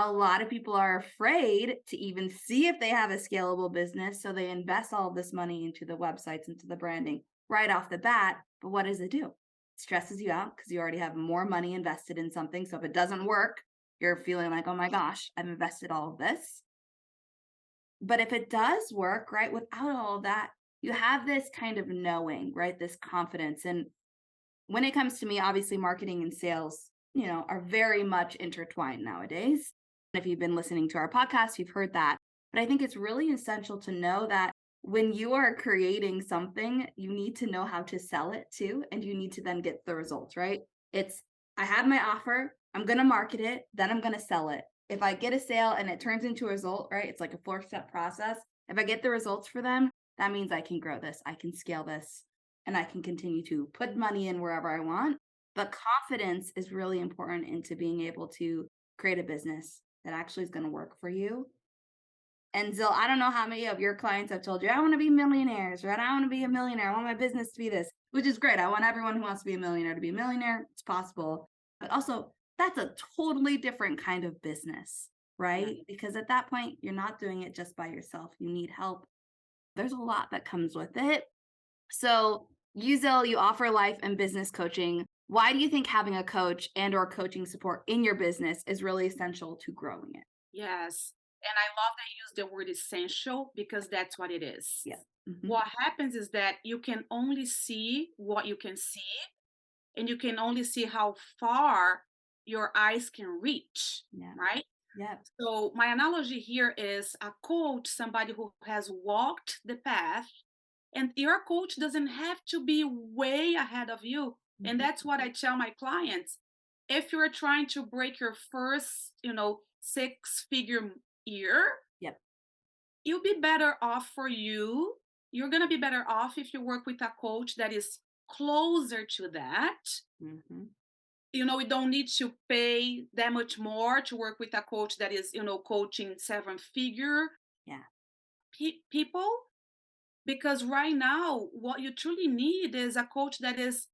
a lot of people are afraid to even see if they have a scalable business. So they invest all of this money into the websites, into the branding right off the bat. But what does it do? It stresses you out because you already have more money invested in something. So if it doesn't work, you're feeling like, oh my gosh, I've invested all of this. But if it does work, right, without all of that, you have this kind of knowing, right? This confidence. And when it comes to me, obviously marketing and sales, are very much intertwined nowadays. If you've been listening to our podcast, you've heard that. But I think it's really essential to know that when you are creating something, you need to know how to sell it too. And you need to then get the results, right? It's, I have my offer, I'm going to market it, then I'm going to sell it. If I get a sale and it turns into a result, right? It's like a 4-step process. If I get the results for them, that means I can grow this, I can scale this, and I can continue to put money in wherever I want. But confidence is really important into being able to create a business that actually is going to work for you. And Zil, I don't know how many of your clients have told you, I want to be millionaires, right? I want to be a millionaire. I want my business to be this, which is great. I want everyone who wants to be a millionaire to be a millionaire. It's possible. But also, that's a totally different kind of business, right? Yeah. Because at that point, you're not doing it just by yourself. You need help. There's a lot that comes with it. So, you, Zil, you offer life and business coaching. Why do you think having a coach and or coaching support in your business is really essential to growing it? Yes. And I love that you use the word essential because that's what it is. Yeah. Hmm. What happens is that you can only see what you can see, and you can only see how far your eyes can reach, Yeah. right? Yeah. So, my analogy here is a coach, somebody who has walked the path, and your coach doesn't have to be way ahead of you. And Mhm. that's what I tell my clients. If you're trying to break your first, 6-figure year, Yep. you'll be better off for you. You're going to be better off if you work with a coach that is closer to that. Mhm. We don't need to pay that much more to work with a coach that is, coaching 7-figure Yeah. people. Because right now, what you truly need is a coach that is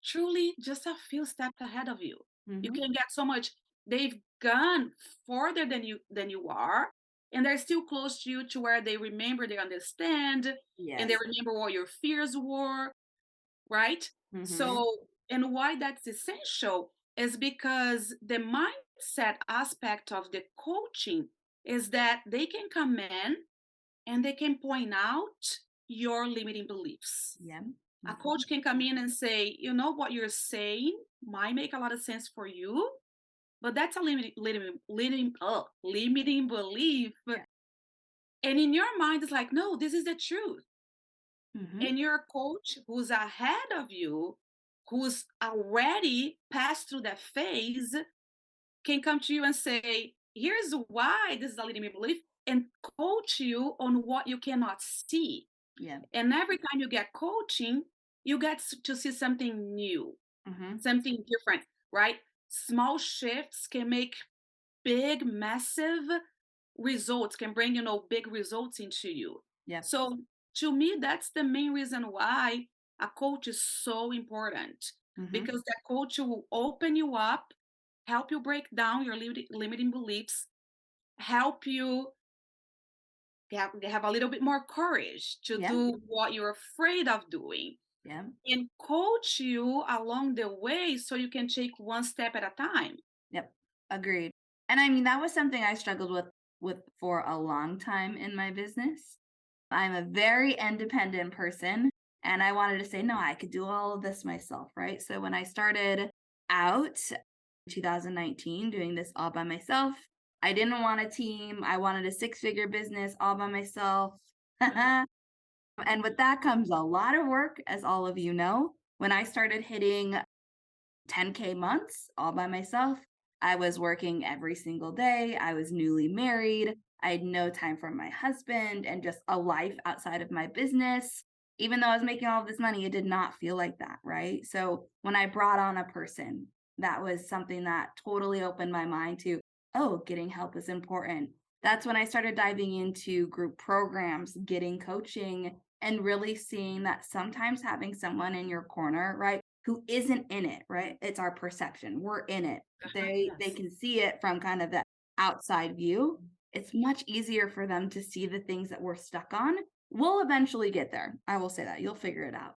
truly just a few steps ahead of you. You Mhm. can get so much. They've gone further than you are, and they're still close to you to where they remember, they understand, and they Yes. remember what your fears were, right? Mhm. So, and why that's essential is because the mindset aspect of the coaching is that they can come in and they can point out your limiting beliefs. Yeah. A coach Mhm. can come in and say, what you're saying might make a lot of sense for you, but that's a limiting belief. Yeah. And in your mind, it's like, no, this is the truth. Mhm. And your coach who's ahead of you, who's already passed through that phase, can come to you and say, here's why this is a limiting belief, and coach you on what you cannot see. Yeah. And every time you get coaching, you get to see something new, Mhm. something different, right? Small shifts can make big, massive results, can bring, big results into you. Yep. So to me, that's the main reason why a coach is so important, Mhm. because that coach will open you up, help you break down your limiting beliefs, help you have a little bit more courage to Yeah. do what you're afraid of doing, Yeah. and coach you along the way so you can take one step at a time. Yep. Agreed. And I mean, that was something I struggled with for a long time in my business. I'm a very independent person and I wanted to say, no, I could do all of this myself, right? So when I started out in 2019 doing this all by myself, I didn't want a team. I wanted a 6-figure business all by myself. Uh-huh. And with that comes a lot of work, as all of you know. When I started hitting 10K months all by myself, I was working every single day. I was newly married. I had no time for my husband and just a life outside of my business. Even though I was making all of this money, it did not feel like that, right? So when I brought on a person, that was something that totally opened my mind to, oh, getting help is important. That's when I started diving into group programs, getting coaching, and really seeing that sometimes having someone in your corner, right, who isn't in it, right? It's our perception. We're in it. Uh-huh. They Yes. can see it from kind of outside view, it's much easier for them to see the things that we're stuck on. We'll eventually get there. I will say that. You'll figure it out.